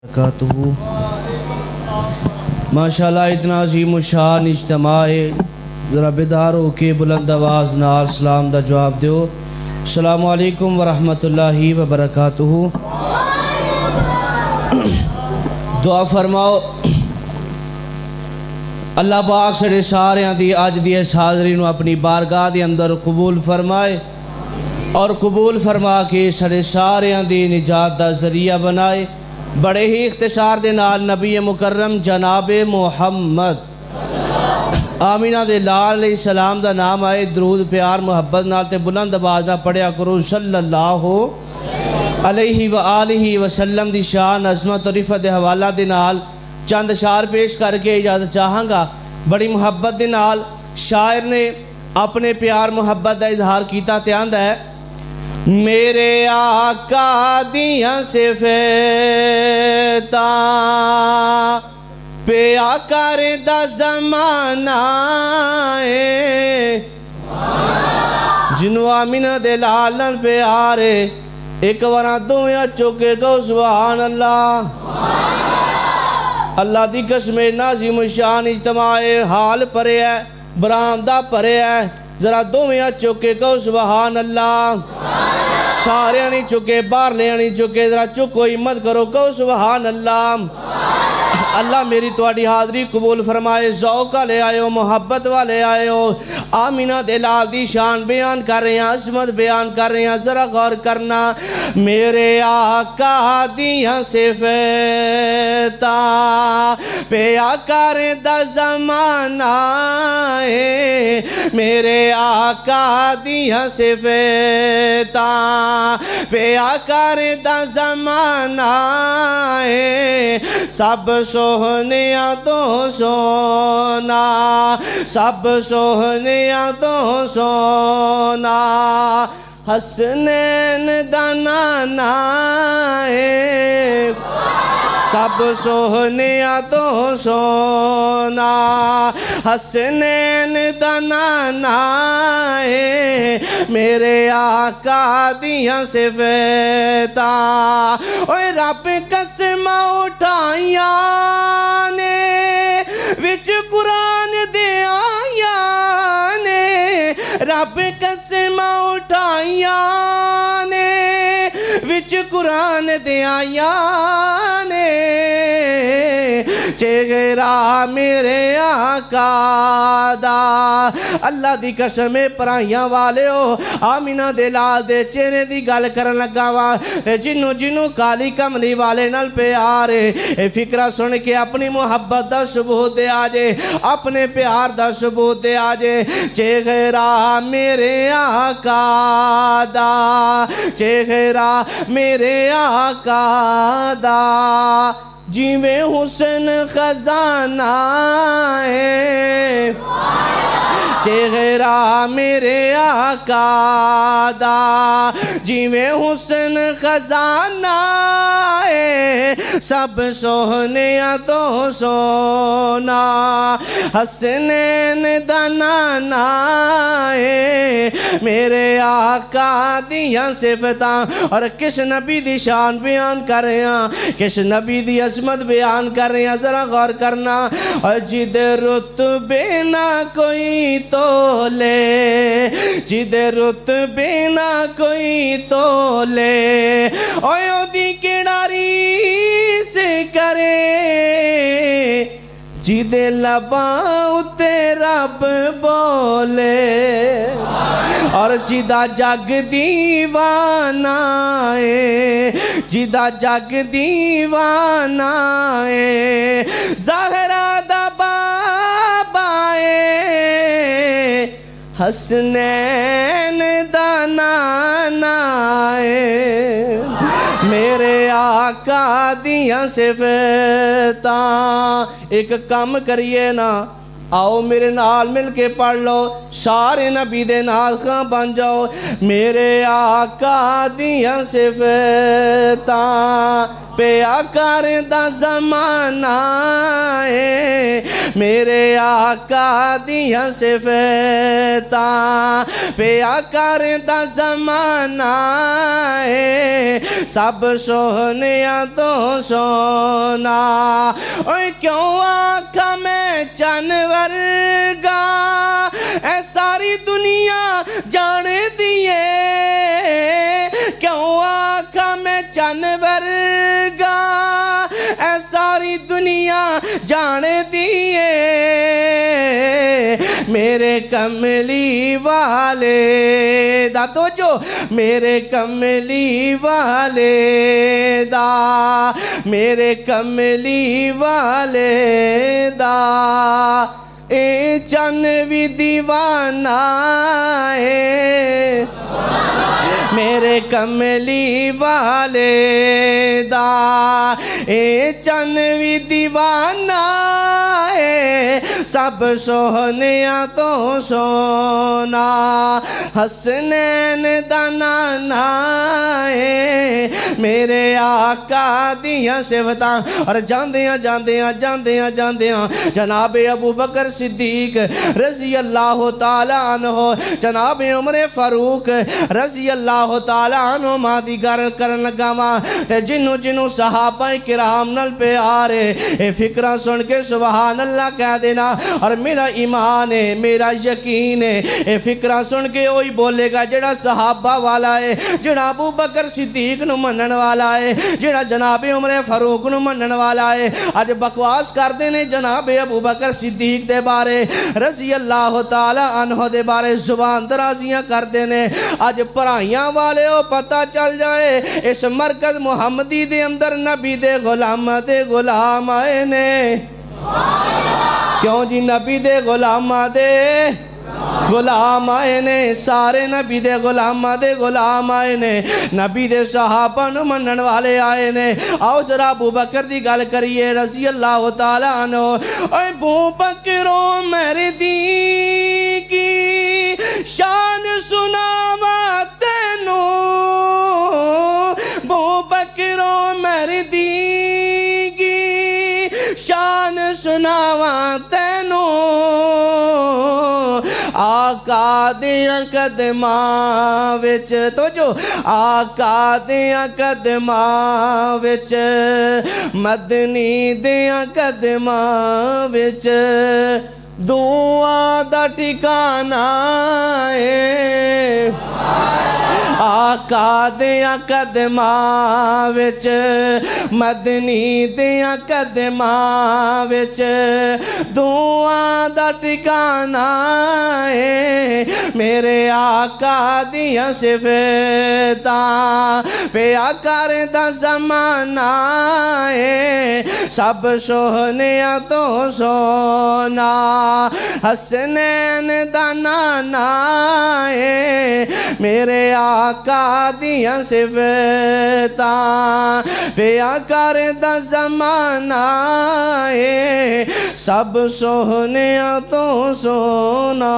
وبرکاتہ۔ ماشاءاللہ اتنا عظیم الشان اجتماع ہے، ذرا بیدار ہو کے بلند آواز نال سلام دا جواب دیو۔ السلام علیکم ورحمت اللہ وبرکاتہ۔ دعا فرماؤ اللہ پاک سڑے سارے دی آج دی اس حاضری نو اپنی بارگاہ دی اندر قبول فرمائے اور قبول فرما کے سڑے سارے دی نجات دا ذریعہ بنائے۔ بڑے ہی اختصار دے نال نبی مکرم جناب محمد آمینہ دے لال علیہ السلام دا نام آئے، درود پیار محبت نال تے بلند آواز نال پڑھیا کرو صلی اللہ علیہ وآلہ وسلم دی شان عظمت اور رفعت دے حوالہ دے نال چند اشعار پیش کر کے اجازت چاہاں گا۔ بڑی محبت دے نال شاعر نے اپنے پیار محبت دا اظہار کیتا تے آندا ہے، میرے آقا دیاں صفاتاں پیا کر دا زمانہ ہے، جنو آمینہ دے لالن پیارے ایک ورہ دنیا چکے گو سبحان اللہ۔ اللہ دی قسم نازم شان اجتماع حال پرے ہے، برآمدہ پرے ہے، ذرا دنیا چکے گو سبحان اللہ۔ سارے نہیں چکے باہر لے نہیں چکے، ذرا چکو ہمت کرو گو سبحان اللہ۔ اللہ میری تواڈی حاضری قبول فرمائے، ذوق لے آئے ہو، محبت والے آئے ہو، آمینہ دے لال دی شان بیان کر رہے ہیں، عظمت بیان کر رہے ہیں، ذرا غور کرنا۔ میرے آقا دیاں صفاتاں پیا کر دا زمانہ ہے، میرے آقا دیاں صفاتاں پیا کر دا زمانہ ہے، سب سوہنیاں تو سونا، سب سوہنیاں تو سونا، حسنین دا نانا ہے، سب سوہنیاں تو سونا، حسنین دا نانا ہے، میرے آقا دیاں صفاتاں۔ اوہ رب قسم اٹھائیاں نے وچ قرآن دے آیاں نے، رب قسم اٹھائیاں نے وچ قرآن دے آیاں نے، چہرہ میرے آقا دا۔ اللہ دی قسم پرائیاں والے ہو، آمینہ دے لال دے چہرے دی گل کرن لگا وا، جنوں جنوں کالی کملی والے نال پیارے، اے فکرہ سن کے اپنی محبت دا ثبوت دے آجے، اپنے پیار دا ثبوت دے آجے۔ چہرہ میرے آقا دا، چہرہ میرے آقا دا، جیویں حسن خزانہ ہے، چہرہ میرے آقا دا، جیویں حسن خزانہ ہے، سب سوہنیاں تو سونا، حسنین دا نانا ہے، میرے آقا دیاں صفتاں۔ اور کس نبی دی شان بیان کر رہے ہیں، کس نبی دی عظمت بیان کر رہے ہیں، ذرا غور کرنا۔ جد رتبے نہ کوئی تولے، جد رتبے نہ کوئی تولے، اوہ دی کڑاری سے کرے، جد لباں اتے رب بولے، اور جدہ جگ دیوانہ ہے، جدہ جگ دیوانہ ہے، زہرہ دا بابا ہے، حسنین دا نانا ہے، میرے آقا دیاں صفاتاں۔ ایک کام کریے نا، آؤ میرے نال مل کے پڑھ لو سارے نبی دے نال خاں بن جاؤ میرے آقا دیاں صفتاں پیا کردا زمانہ ہے میرے آقا دیاں صفتاں پیا کردا زمانہ ہے سب سونیاں تو سونا اوے کیوں آقا میں جانور گا اے ساری دنیا جان دیے کیوں آقا میں جانور گا اے ساری دنیا جان دیے میرے کملی والے دا تو جو میرے کملی والے دا میرے کملی والے دا اے چن بھی دیوانہ ہے میرے کملی والے دا اے چن بھی دیوانہ ہے سب سونیاں تو سونا حسنین دا نانا ہے میرے آقا دیاں صفتاں اور جاندیاں جاندیاں جاندیاں جاندیاں جناب ابو بکر صدیق رضی اللہ تعالیٰ عنہ جناب عمر فاروق رضی اللہ تعالیٰ عنہ مادی گر کرن لگا ماں تے جنو صحابہ کرام نل پہ آرے اے فکرہ سن کے سبحان اللہ کہہ دینا اور میرا ایمان ہے میرا یقین ہے اے فکرہ سن کے وہی بولے گا جڑا صحابہ والا ہے جڑا ابو بکر صدیق نو منن والا ہے جڑا جناب عمر فاروق نو منن والا ہے آج بکواس کر دینے جناب ابو بکر صدیق دے بارے رضی اللہ تعالیٰ عنہ دے بارے زبان درازیاں کر دینے آج پرائیاں والے ہو پتہ چل جائے اس مرکز محمدی دے اندر نبی دے غلام آئے نے کیوں جی نبی دے غلام آئے نے سارے نبی دے غلام آئے نے نبی دے صحابہ نو منن والے آئے نے آؤ ذرا ابو بکر دی گل کریے رضی اللہ تعالیٰ عنہ اے ابو بکروں میرے دی کی شان سناوا تینو ابو بکروں میرے دی کی شان سناوا تینو آقا دیاں قدماں وچ تو جو آقا دیاں قدماں وچ مدنی دیاں قدماں وچ دعا دا ٹھکانہ ہے آقا دیاں قدماں وچ مدنی دیاں قدماں وچ دعا دا ٹھکانہ ہے میرے آقا دیاں صفتاں پیا کردا زمانہ ہے سب سونیاں تو سونا حسنین دا نانا ہے میرے آقا دیاں صفتاں پیا کردا زمانہ ہے سب سونیاں تو سونا